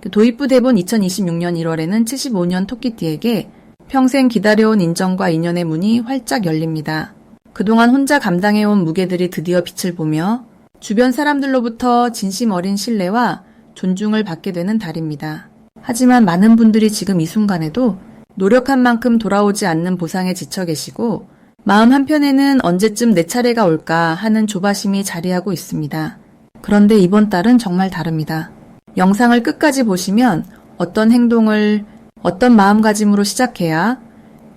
도입부 대본 2026년 1월에는 75년 토끼띠에게 평생 기다려온 인정과 인연의 문이 활짝 열립니다. 그동안 혼자 감당해온 무게들이 드디어 빛을 보며 주변 사람들로부터 진심 어린 신뢰와 존중을 받게 되는 달입니다. 하지만 많은 분들이 지금 이 순간에도 노력한 만큼 돌아오지 않는 보상에 지쳐 계시고 마음 한편에는 언제쯤 내 차례가 올까 하는 조바심이 자리하고 있습니다. 그런데 이번 달은 정말 다릅니다. 영상을 끝까지 보시면 어떤 행동을 어떤 마음가짐으로 시작해야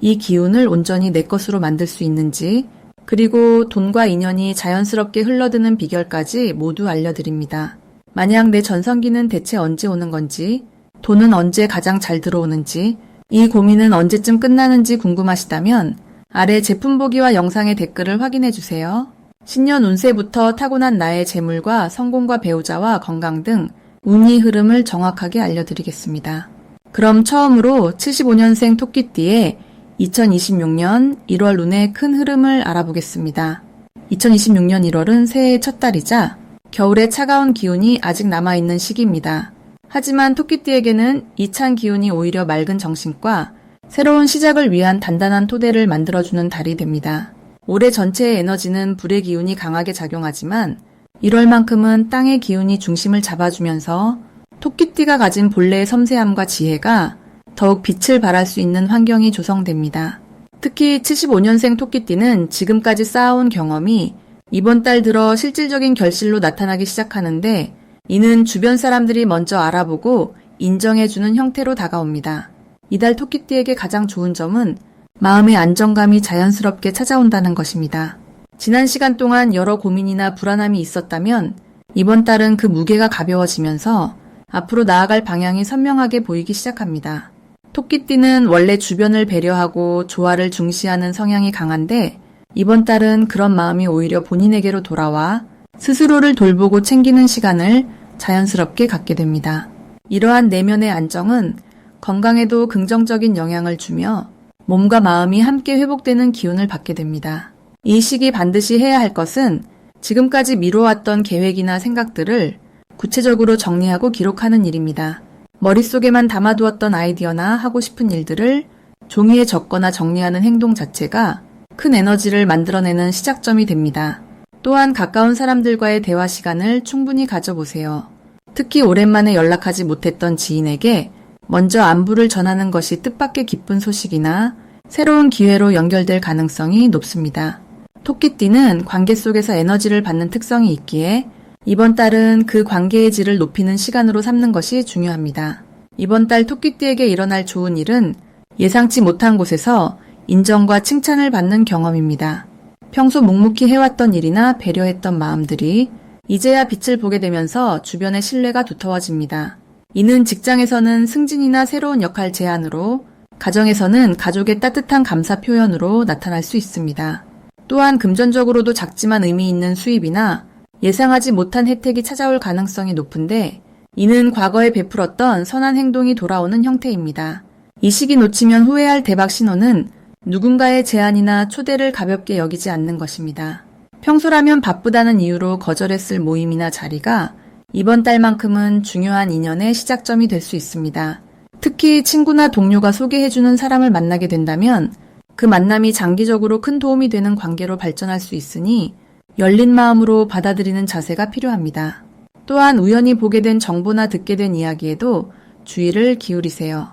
이 기운을 온전히 내 것으로 만들 수 있는지 그리고 돈과 인연이 자연스럽게 흘러드는 비결까지 모두 알려드립니다. 만약 내 전성기는 대체 언제 오는 건지, 돈은 언제 가장 잘 들어오는지, 이 고민은 언제쯤 끝나는지 궁금하시다면 아래 제품 보기와 영상의 댓글을 확인해주세요. 신년 운세부터 타고난 나의 재물과 성공과 배우자와 건강 등 운이 흐름을 정확하게 알려드리겠습니다. 그럼 처음으로 75년생 토끼띠의 2026년 1월 운의 큰 흐름을 알아보겠습니다. 2026년 1월은 새해의 첫 달이자 겨울의 차가운 기운이 아직 남아있는 시기입니다. 하지만 토끼띠에게는 이 찬 기운이 오히려 맑은 정신과 새로운 시작을 위한 단단한 토대를 만들어주는 달이 됩니다. 올해 전체의 에너지는 불의 기운이 강하게 작용하지만 1월만큼은 땅의 기운이 중심을 잡아주면서 토끼띠가 가진 본래의 섬세함과 지혜가 더욱 빛을 발할 수 있는 환경이 조성됩니다. 특히 75년생 토끼띠는 지금까지 쌓아온 경험이 이번 달 들어 실질적인 결실로 나타나기 시작하는데 이는 주변 사람들이 먼저 알아보고 인정해주는 형태로 다가옵니다. 이달 토끼띠에게 가장 좋은 점은 마음의 안정감이 자연스럽게 찾아온다는 것입니다. 지난 시간 동안 여러 고민이나 불안함이 있었다면 이번 달은 그 무게가 가벼워지면서 앞으로 나아갈 방향이 선명하게 보이기 시작합니다. 토끼띠는 원래 주변을 배려하고 조화를 중시하는 성향이 강한데 이번 달은 그런 마음이 오히려 본인에게로 돌아와 스스로를 돌보고 챙기는 시간을 자연스럽게 갖게 됩니다. 이러한 내면의 안정은 건강에도 긍정적인 영향을 주며 몸과 마음이 함께 회복되는 기운을 받게 됩니다. 이 시기 반드시 해야 할 것은 지금까지 미뤄왔던 계획이나 생각들을 구체적으로 정리하고 기록하는 일입니다. 머릿속에만 담아두었던 아이디어나 하고 싶은 일들을 종이에 적거나 정리하는 행동 자체가 큰 에너지를 만들어내는 시작점이 됩니다. 또한 가까운 사람들과의 대화 시간을 충분히 가져보세요. 특히 오랜만에 연락하지 못했던 지인에게 먼저 안부를 전하는 것이 뜻밖의 기쁜 소식이나 새로운 기회로 연결될 가능성이 높습니다. 토끼띠는 관계 속에서 에너지를 받는 특성이 있기에 이번 달은 그 관계의 질을 높이는 시간으로 삼는 것이 중요합니다. 이번 달 토끼띠에게 일어날 좋은 일은 예상치 못한 곳에서 인정과 칭찬을 받는 경험입니다. 평소 묵묵히 해왔던 일이나 배려했던 마음들이 이제야 빛을 보게 되면서 주변의 신뢰가 두터워집니다. 이는 직장에서는 승진이나 새로운 역할 제안으로, 가정에서는 가족의 따뜻한 감사 표현으로 나타날 수 있습니다. 또한 금전적으로도 작지만 의미 있는 수입이나 예상하지 못한 혜택이 찾아올 가능성이 높은데 이는 과거에 베풀었던 선한 행동이 돌아오는 형태입니다. 이 시기 놓치면 후회할 대박 신호는 누군가의 제안이나 초대를 가볍게 여기지 않는 것입니다. 평소라면 바쁘다는 이유로 거절했을 모임이나 자리가 이번 달만큼은 중요한 인연의 시작점이 될 수 있습니다. 특히 친구나 동료가 소개해주는 사람을 만나게 된다면 그 만남이 장기적으로 큰 도움이 되는 관계로 발전할 수 있으니 열린 마음으로 받아들이는 자세가 필요합니다. 또한 우연히 보게 된 정보나 듣게 된 이야기에도 주의를 기울이세요.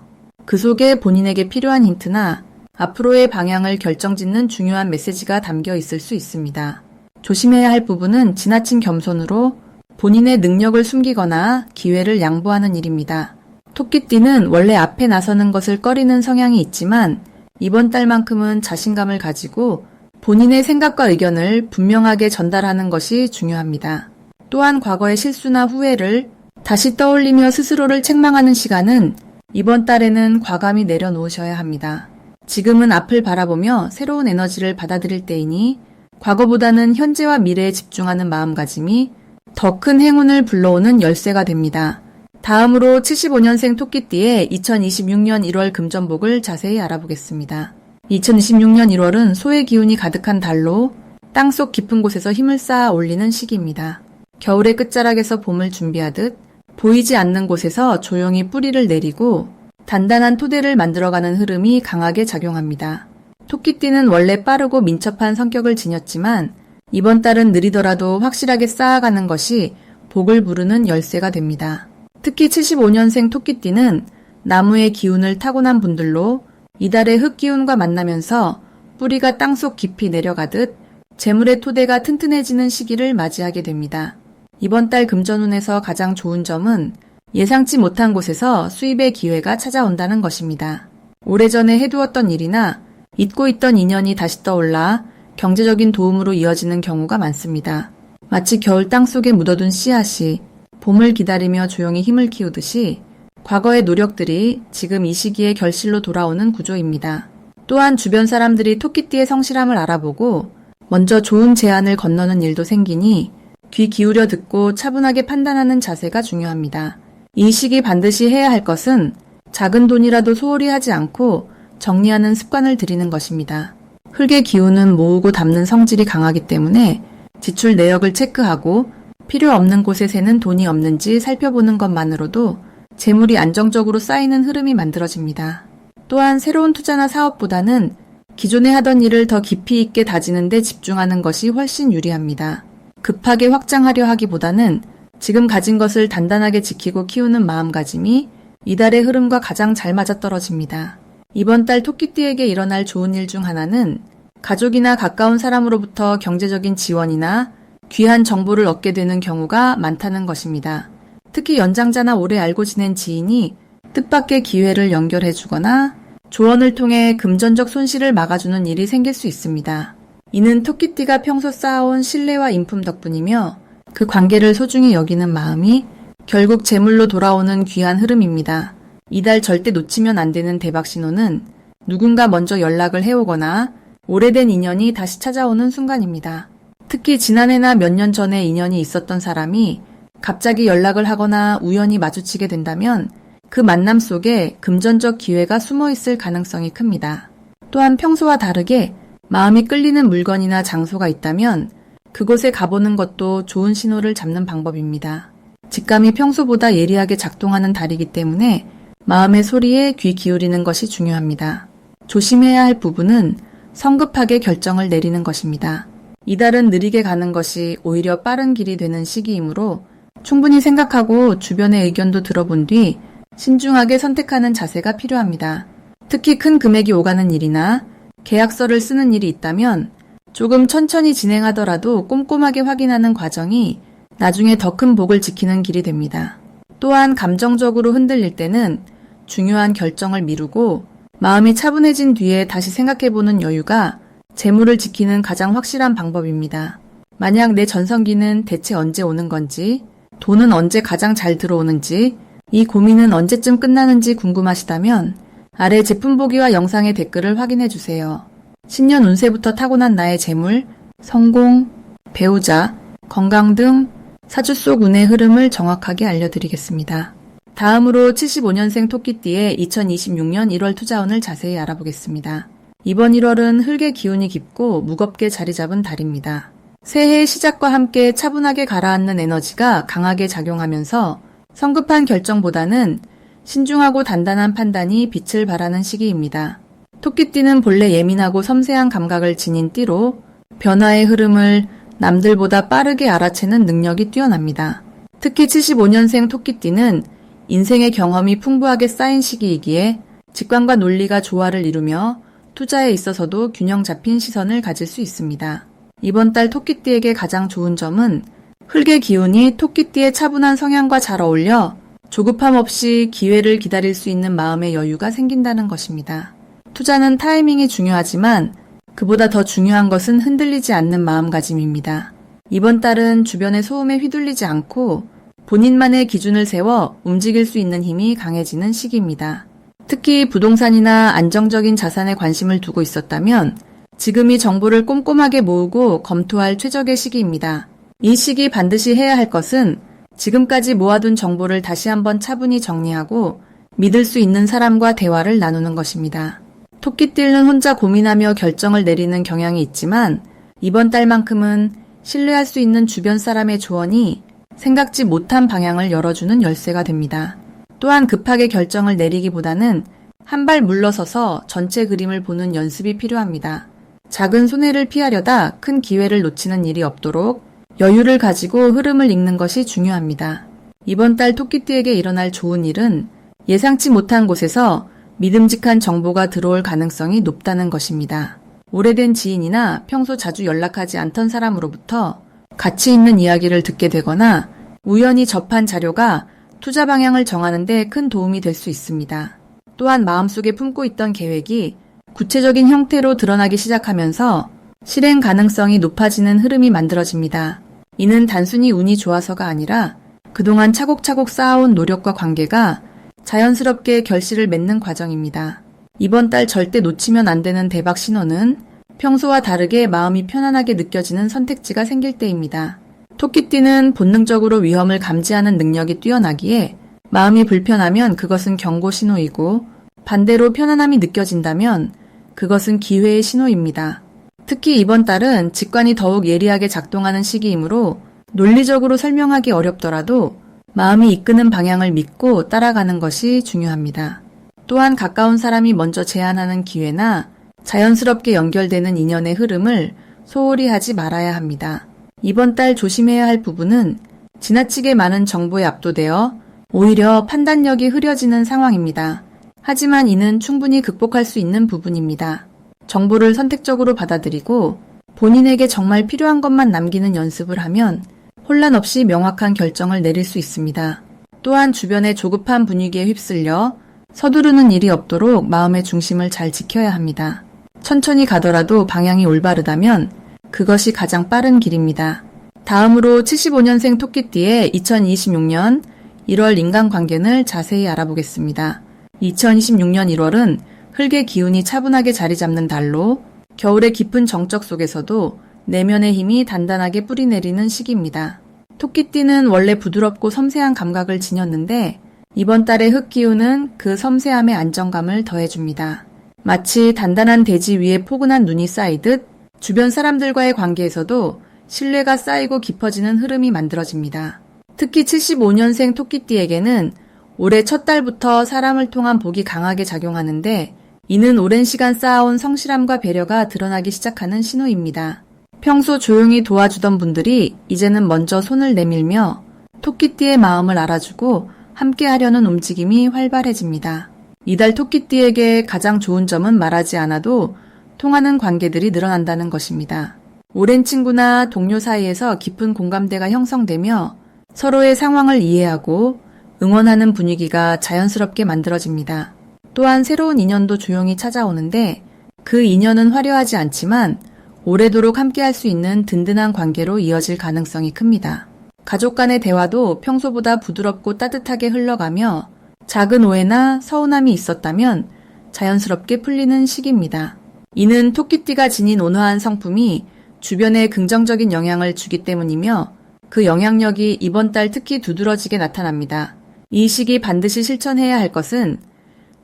그 속에 본인에게 필요한 힌트나 앞으로의 방향을 결정짓는 중요한 메시지가 담겨 있을 수 있습니다. 조심해야 할 부분은 지나친 겸손으로 본인의 능력을 숨기거나 기회를 양보하는 일입니다. 토끼띠는 원래 앞에 나서는 것을 꺼리는 성향이 있지만 이번 달만큼은 자신감을 가지고 본인의 생각과 의견을 분명하게 전달하는 것이 중요합니다. 또한 과거의 실수나 후회를 다시 떠올리며 스스로를 책망하는 시간은 이번 달에는 과감히 내려놓으셔야 합니다. 지금은 앞을 바라보며 새로운 에너지를 받아들일 때이니 과거보다는 현재와 미래에 집중하는 마음가짐이 더 큰 행운을 불러오는 열쇠가 됩니다. 다음으로 75년생 토끼띠의 2026년 1월 금전복을 자세히 알아보겠습니다. 2026년 1월은 소의 기운이 가득한 달로 땅속 깊은 곳에서 힘을 쌓아 올리는 시기입니다. 겨울의 끝자락에서 봄을 준비하듯 보이지 않는 곳에서 조용히 뿌리를 내리고 단단한 토대를 만들어가는 흐름이 강하게 작용합니다. 토끼띠는 원래 빠르고 민첩한 성격을 지녔지만 이번 달은 느리더라도 확실하게 쌓아가는 것이 복을 부르는 열쇠가 됩니다. 특히 75년생 토끼띠는 나무의 기운을 타고난 분들로 이달의 흙기운과 만나면서 뿌리가 땅속 깊이 내려가듯 재물의 토대가 튼튼해지는 시기를 맞이하게 됩니다. 이번 달 금전운에서 가장 좋은 점은 예상치 못한 곳에서 수입의 기회가 찾아온다는 것입니다. 오래전에 해두었던 일이나 잊고 있던 인연이 다시 떠올라 경제적인 도움으로 이어지는 경우가 많습니다. 마치 겨울 땅속에 묻어둔 씨앗이 봄을 기다리며 조용히 힘을 키우듯이 과거의 노력들이 지금 이 시기에 결실로 돌아오는 구조입니다. 또한 주변 사람들이 토끼띠의 성실함을 알아보고 먼저 좋은 제안을 건너는 일도 생기니 귀 기울여 듣고 차분하게 판단하는 자세가 중요합니다. 이 시기 반드시 해야 할 것은 작은 돈이라도 소홀히 하지 않고 정리하는 습관을 들이는 것입니다. 흙의 기운은 모으고 담는 성질이 강하기 때문에 지출 내역을 체크하고 필요 없는 곳에 새는 돈이 없는지 살펴보는 것만으로도 재물이 안정적으로 쌓이는 흐름이 만들어집니다. 또한 새로운 투자나 사업보다는 기존에 하던 일을 더 깊이 있게 다지는 데 집중하는 것이 훨씬 유리합니다. 급하게 확장하려 하기보다는 지금 가진 것을 단단하게 지키고 키우는 마음가짐이 이달의 흐름과 가장 잘 맞아떨어집니다. 이번 달 토끼띠에게 일어날 좋은 일 중 하나는 가족이나 가까운 사람으로부터 경제적인 지원이나 귀한 정보를 얻게 되는 경우가 많다는 것입니다. 특히 연장자나 오래 알고 지낸 지인이 뜻밖의 기회를 연결해주거나 조언을 통해 금전적 손실을 막아주는 일이 생길 수 있습니다. 이는 토끼띠가 평소 쌓아온 신뢰와 인품 덕분이며 그 관계를 소중히 여기는 마음이 결국 재물로 돌아오는 귀한 흐름입니다. 이달 절대 놓치면 안 되는 대박 신호는 누군가 먼저 연락을 해오거나 오래된 인연이 다시 찾아오는 순간입니다. 특히 지난해나 몇 년 전에 인연이 있었던 사람이 갑자기 연락을 하거나 우연히 마주치게 된다면 그 만남 속에 금전적 기회가 숨어 있을 가능성이 큽니다. 또한 평소와 다르게 마음이 끌리는 물건이나 장소가 있다면 그곳에 가보는 것도 좋은 신호를 잡는 방법입니다. 직감이 평소보다 예리하게 작동하는 달이기 때문에 마음의 소리에 귀 기울이는 것이 중요합니다. 조심해야 할 부분은 성급하게 결정을 내리는 것입니다. 이달은 느리게 가는 것이 오히려 빠른 길이 되는 시기이므로 충분히 생각하고 주변의 의견도 들어본 뒤 신중하게 선택하는 자세가 필요합니다. 특히 큰 금액이 오가는 일이나 계약서를 쓰는 일이 있다면 조금 천천히 진행하더라도 꼼꼼하게 확인하는 과정이 나중에 더 큰 복을 지키는 길이 됩니다. 또한 감정적으로 흔들릴 때는 중요한 결정을 미루고 마음이 차분해진 뒤에 다시 생각해보는 여유가 재물을 지키는 가장 확실한 방법입니다. 만약 내 전성기는 대체 언제 오는 건지, 돈은 언제 가장 잘 들어오는지, 이 고민은 언제쯤 끝나는지 궁금하시다면 아래 제품 보기와 영상의 댓글을 확인해주세요. 신년 운세부터 타고난 나의 재물, 성공, 배우자, 건강 등 사주 속 운의 흐름을 정확하게 알려드리겠습니다. 다음으로 75년생 토끼띠의 2026년 1월 투자운을 자세히 알아보겠습니다. 이번 1월은 흙의 기운이 깊고 무겁게 자리 잡은 달입니다. 새해의 시작과 함께 차분하게 가라앉는 에너지가 강하게 작용하면서 성급한 결정보다는 신중하고 단단한 판단이 빛을 발하는 시기입니다. 토끼띠는 본래 예민하고 섬세한 감각을 지닌 띠로 변화의 흐름을 남들보다 빠르게 알아채는 능력이 뛰어납니다. 특히 75년생 토끼띠는 인생의 경험이 풍부하게 쌓인 시기이기에 직관과 논리가 조화를 이루며 투자에 있어서도 균형 잡힌 시선을 가질 수 있습니다. 이번 달 토끼띠에게 가장 좋은 점은 흙의 기운이 토끼띠의 차분한 성향과 잘 어울려 조급함 없이 기회를 기다릴 수 있는 마음의 여유가 생긴다는 것입니다. 투자는 타이밍이 중요하지만 그보다 더 중요한 것은 흔들리지 않는 마음가짐입니다. 이번 달은 주변의 소음에 휘둘리지 않고 본인만의 기준을 세워 움직일 수 있는 힘이 강해지는 시기입니다. 특히 부동산이나 안정적인 자산에 관심을 두고 있었다면 지금이 정보를 꼼꼼하게 모으고 검토할 최적의 시기입니다. 이 시기 반드시 해야 할 것은 지금까지 모아둔 정보를 다시 한번 차분히 정리하고 믿을 수 있는 사람과 대화를 나누는 것입니다. 토끼띠는 혼자 고민하며 결정을 내리는 경향이 있지만 이번 달만큼은 신뢰할 수 있는 주변 사람의 조언이 생각지 못한 방향을 열어주는 열쇠가 됩니다. 또한 급하게 결정을 내리기보다는 한 발 물러서서 전체 그림을 보는 연습이 필요합니다. 작은 손해를 피하려다 큰 기회를 놓치는 일이 없도록 여유를 가지고 흐름을 읽는 것이 중요합니다. 이번 달 토끼띠에게 일어날 좋은 일은 예상치 못한 곳에서 믿음직한 정보가 들어올 가능성이 높다는 것입니다. 오래된 지인이나 평소 자주 연락하지 않던 사람으로부터 가치 있는 이야기를 듣게 되거나 우연히 접한 자료가 투자 방향을 정하는 데 큰 도움이 될 수 있습니다. 또한 마음속에 품고 있던 계획이 구체적인 형태로 드러나기 시작하면서 실행 가능성이 높아지는 흐름이 만들어집니다. 이는 단순히 운이 좋아서가 아니라 그동안 차곡차곡 쌓아온 노력과 관계가 자연스럽게 결실을 맺는 과정입니다. 이번 달 절대 놓치면 안 되는 대박 신호는 평소와 다르게 마음이 편안하게 느껴지는 선택지가 생길 때입니다. 토끼띠는 본능적으로 위험을 감지하는 능력이 뛰어나기에 마음이 불편하면 그것은 경고 신호이고 반대로 편안함이 느껴진다면 그것은 기회의 신호입니다. 특히 이번 달은 직관이 더욱 예리하게 작동하는 시기이므로 논리적으로 설명하기 어렵더라도 마음이 이끄는 방향을 믿고 따라가는 것이 중요합니다. 또한 가까운 사람이 먼저 제안하는 기회나 자연스럽게 연결되는 인연의 흐름을 소홀히 하지 말아야 합니다. 이번 달 조심해야 할 부분은 지나치게 많은 정보에 압도되어 오히려 판단력이 흐려지는 상황입니다. 하지만 이는 충분히 극복할 수 있는 부분입니다. 정보를 선택적으로 받아들이고 본인에게 정말 필요한 것만 남기는 연습을 하면 혼란 없이 명확한 결정을 내릴 수 있습니다. 또한 주변의 조급한 분위기에 휩쓸려 서두르는 일이 없도록 마음의 중심을 잘 지켜야 합니다. 천천히 가더라도 방향이 올바르다면 그것이 가장 빠른 길입니다. 다음으로 75년생 토끼띠의 2026년 1월 인간관계를 자세히 알아보겠습니다. 2026년 1월은 흙의 기운이 차분하게 자리 잡는 달로 겨울의 깊은 정적 속에서도 내면의 힘이 단단하게 뿌리내리는 시기입니다. 토끼띠는 원래 부드럽고 섬세한 감각을 지녔는데 이번 달의 흙 기운은 그 섬세함에 안정감을 더해줍니다. 마치 단단한 대지 위에 포근한 눈이 쌓이듯 주변 사람들과의 관계에서도 신뢰가 쌓이고 깊어지는 흐름이 만들어집니다. 특히 75년생 토끼띠에게는 올해 첫 달부터 사람을 통한 복이 강하게 작용하는데 이는 오랜 시간 쌓아온 성실함과 배려가 드러나기 시작하는 신호입니다. 평소 조용히 도와주던 분들이 이제는 먼저 손을 내밀며 토끼띠의 마음을 알아주고 함께 하려는 움직임이 활발해집니다. 이달 토끼띠에게 가장 좋은 점은 말하지 않아도 통하는 관계들이 늘어난다는 것입니다. 오랜 친구나 동료 사이에서 깊은 공감대가 형성되며 서로의 상황을 이해하고 응원하는 분위기가 자연스럽게 만들어집니다. 또한 새로운 인연도 조용히 찾아오는데 그 인연은 화려하지 않지만 오래도록 함께할 수 있는 든든한 관계로 이어질 가능성이 큽니다. 가족 간의 대화도 평소보다 부드럽고 따뜻하게 흘러가며 작은 오해나 서운함이 있었다면 자연스럽게 풀리는 시기입니다. 이는 토끼띠가 지닌 온화한 성품이 주변에 긍정적인 영향을 주기 때문이며 그 영향력이 이번 달 특히 두드러지게 나타납니다. 이 시기 반드시 실천해야 할 것은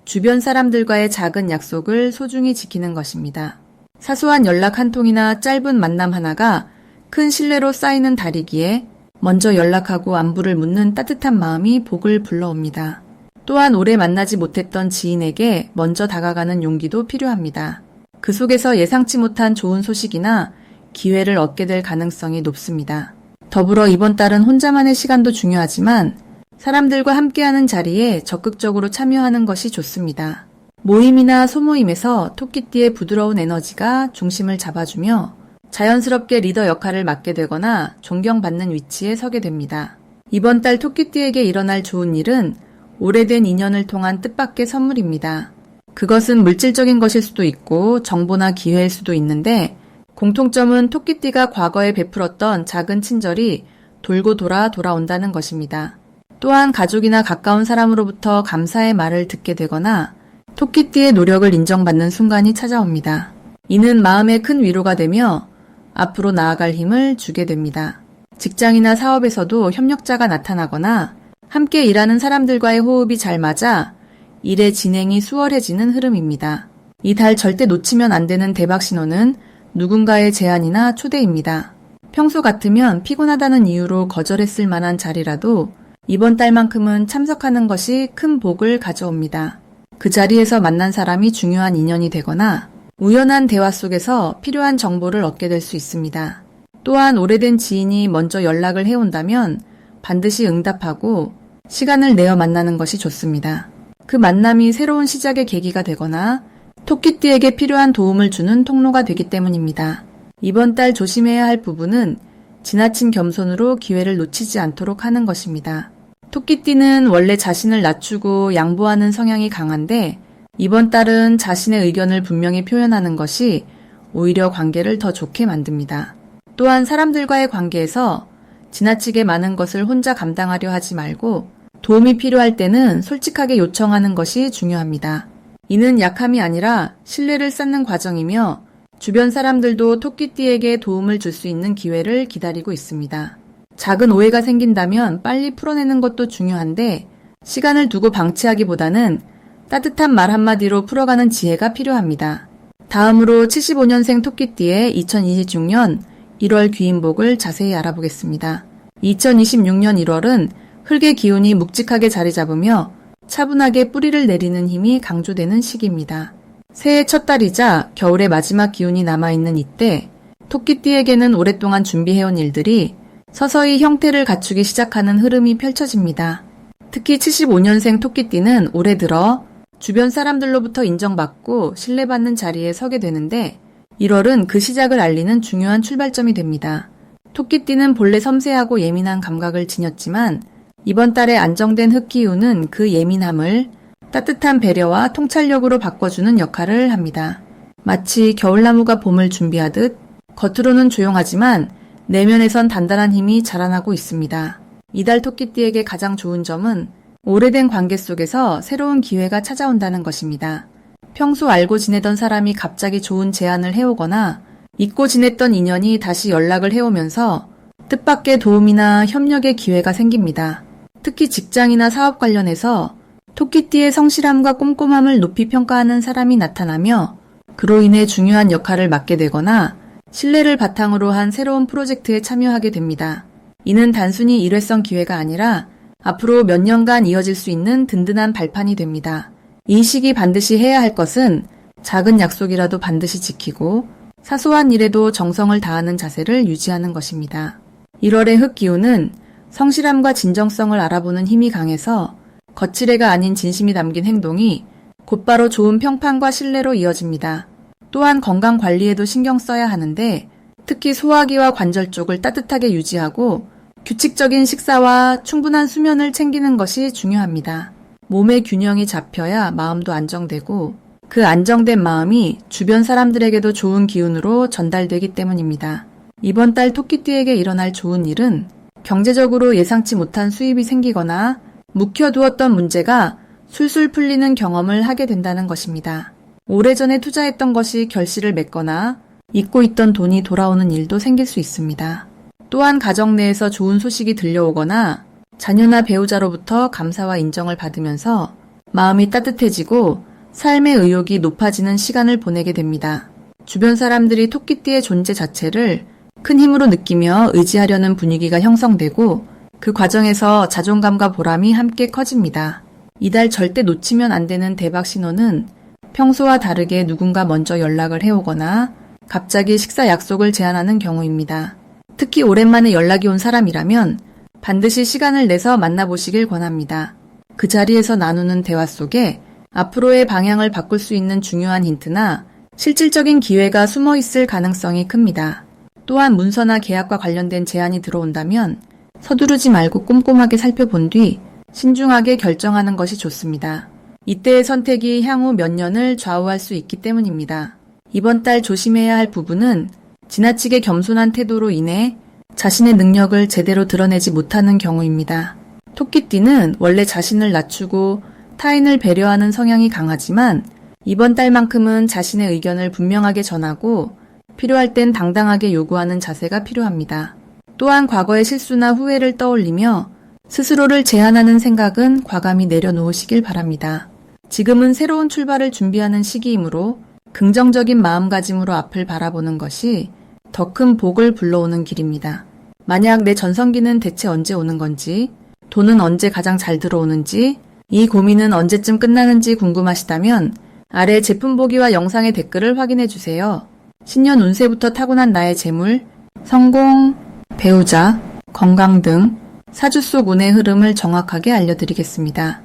주변 사람들과의 작은 약속을 소중히 지키는 것입니다. 사소한 연락 한 통이나 짧은 만남 하나가 큰 신뢰로 쌓이는 달이기에 먼저 연락하고 안부를 묻는 따뜻한 마음이 복을 불러옵니다. 또한 오래 만나지 못했던 지인에게 먼저 다가가는 용기도 필요합니다. 그 속에서 예상치 못한 좋은 소식이나 기회를 얻게 될 가능성이 높습니다. 더불어 이번 달은 혼자만의 시간도 중요하지만 사람들과 함께하는 자리에 적극적으로 참여하는 것이 좋습니다. 모임이나 소모임에서 토끼띠의 부드러운 에너지가 중심을 잡아주며 자연스럽게 리더 역할을 맡게 되거나 존경받는 위치에 서게 됩니다. 이번 달 토끼띠에게 일어날 좋은 일은 오래된 인연을 통한 뜻밖의 선물입니다. 그것은 물질적인 것일 수도 있고 정보나 기회일 수도 있는데 공통점은 토끼띠가 과거에 베풀었던 작은 친절이 돌고 돌아온다는 것입니다. 또한 가족이나 가까운 사람으로부터 감사의 말을 듣게 되거나 토끼띠의 노력을 인정받는 순간이 찾아옵니다. 이는 마음에 큰 위로가 되며 앞으로 나아갈 힘을 주게 됩니다. 직장이나 사업에서도 협력자가 나타나거나 함께 일하는 사람들과의 호흡이 잘 맞아 일의 진행이 수월해지는 흐름입니다. 이 달 절대 놓치면 안 되는 대박 신호는 누군가의 제안이나 초대입니다. 평소 같으면 피곤하다는 이유로 거절했을 만한 자리라도 이번 달만큼은 참석하는 것이 큰 복을 가져옵니다. 그 자리에서 만난 사람이 중요한 인연이 되거나 우연한 대화 속에서 필요한 정보를 얻게 될 수 있습니다. 또한 오래된 지인이 먼저 연락을 해온다면 반드시 응답하고 시간을 내어 만나는 것이 좋습니다. 그 만남이 새로운 시작의 계기가 되거나 토끼띠에게 필요한 도움을 주는 통로가 되기 때문입니다. 이번 달 조심해야 할 부분은 지나친 겸손으로 기회를 놓치지 않도록 하는 것입니다. 토끼띠는 원래 자신을 낮추고 양보하는 성향이 강한데 이번 달은 자신의 의견을 분명히 표현하는 것이 오히려 관계를 더 좋게 만듭니다. 또한 사람들과의 관계에서 지나치게 많은 것을 혼자 감당하려 하지 말고 도움이 필요할 때는 솔직하게 요청하는 것이 중요합니다. 이는 약함이 아니라 신뢰를 쌓는 과정이며 주변 사람들도 토끼띠에게 도움을 줄 수 있는 기회를 기다리고 있습니다. 작은 오해가 생긴다면 빨리 풀어내는 것도 중요한데 시간을 두고 방치하기보다는 따뜻한 말 한마디로 풀어가는 지혜가 필요합니다. 다음으로 75년생 토끼띠의 2026년 1월 귀인복을 자세히 알아보겠습니다. 2026년 1월은 흙의 기운이 묵직하게 자리 잡으며 차분하게 뿌리를 내리는 힘이 강조되는 시기입니다. 새해 첫 달이자 겨울의 마지막 기운이 남아있는 이때 토끼띠에게는 오랫동안 준비해온 일들이 서서히 형태를 갖추기 시작하는 흐름이 펼쳐집니다. 특히 75년생 토끼띠는 올해 들어 주변 사람들로부터 인정받고 신뢰받는 자리에 서게 되는데 1월은 그 시작을 알리는 중요한 출발점이 됩니다. 토끼띠는 본래 섬세하고 예민한 감각을 지녔지만 이번 달에 안정된 흙기운은 그 예민함을 따뜻한 배려와 통찰력으로 바꿔주는 역할을 합니다. 마치 겨울나무가 봄을 준비하듯 겉으로는 조용하지만 내면에선 단단한 힘이 자라나고 있습니다. 이달 토끼띠에게 가장 좋은 점은 오래된 관계 속에서 새로운 기회가 찾아온다는 것입니다. 평소 알고 지내던 사람이 갑자기 좋은 제안을 해오거나 잊고 지냈던 인연이 다시 연락을 해오면서 뜻밖의 도움이나 협력의 기회가 생깁니다. 특히 직장이나 사업 관련해서 토끼띠의 성실함과 꼼꼼함을 높이 평가하는 사람이 나타나며 그로 인해 중요한 역할을 맡게 되거나 신뢰를 바탕으로 한 새로운 프로젝트에 참여하게 됩니다. 이는 단순히 일회성 기회가 아니라 앞으로 몇 년간 이어질 수 있는 든든한 발판이 됩니다. 이 시기 반드시 해야 할 것은 작은 약속이라도 반드시 지키고 사소한 일에도 정성을 다하는 자세를 유지하는 것입니다. 1월의 흙기운은 성실함과 진정성을 알아보는 힘이 강해서 거칠애가 아닌 진심이 담긴 행동이 곧바로 좋은 평판과 신뢰로 이어집니다. 또한 건강 관리에도 신경 써야 하는데 특히 소화기와 관절 쪽을 따뜻하게 유지하고 규칙적인 식사와 충분한 수면을 챙기는 것이 중요합니다. 몸의 균형이 잡혀야 마음도 안정되고 그 안정된 마음이 주변 사람들에게도 좋은 기운으로 전달되기 때문입니다. 이번 달 토끼띠에게 일어날 좋은 일은 경제적으로 예상치 못한 수입이 생기거나 묵혀두었던 문제가 술술 풀리는 경험을 하게 된다는 것입니다. 오래전에 투자했던 것이 결실을 맺거나 잊고 있던 돈이 돌아오는 일도 생길 수 있습니다. 또한 가정 내에서 좋은 소식이 들려오거나 자녀나 배우자로부터 감사와 인정을 받으면서 마음이 따뜻해지고 삶의 의욕이 높아지는 시간을 보내게 됩니다. 주변 사람들이 토끼띠의 존재 자체를 큰 힘으로 느끼며 의지하려는 분위기가 형성되고 그 과정에서 자존감과 보람이 함께 커집니다. 이달 절대 놓치면 안 되는 대박 신호는 평소와 다르게 누군가 먼저 연락을 해오거나 갑자기 식사 약속을 제안하는 경우입니다. 특히 오랜만에 연락이 온 사람이라면 반드시 시간을 내서 만나보시길 권합니다. 그 자리에서 나누는 대화 속에 앞으로의 방향을 바꿀 수 있는 중요한 힌트나 실질적인 기회가 숨어 있을 가능성이 큽니다. 또한 문서나 계약과 관련된 제안이 들어온다면 서두르지 말고 꼼꼼하게 살펴본 뒤 신중하게 결정하는 것이 좋습니다. 이때의 선택이 향후 몇 년을 좌우할 수 있기 때문입니다. 이번 달 조심해야 할 부분은 지나치게 겸손한 태도로 인해 자신의 능력을 제대로 드러내지 못하는 경우입니다. 토끼띠는 원래 자신을 낮추고 타인을 배려하는 성향이 강하지만 이번 달만큼은 자신의 의견을 분명하게 전하고 필요할 땐 당당하게 요구하는 자세가 필요합니다. 또한 과거의 실수나 후회를 떠올리며 스스로를 제한하는 생각은 과감히 내려놓으시길 바랍니다. 지금은 새로운 출발을 준비하는 시기이므로 긍정적인 마음가짐으로 앞을 바라보는 것이 더 큰 복을 불러오는 길입니다. 만약 내 전성기는 대체 언제 오는 건지, 돈은 언제 가장 잘 들어오는지, 이 고민은 언제쯤 끝나는지 궁금하시다면 아래 제품 보기와 영상의 댓글을 확인해 주세요. 신년 운세부터 타고난 나의 재물, 성공, 배우자, 건강 등 사주 속 운의 흐름을 정확하게 알려드리겠습니다.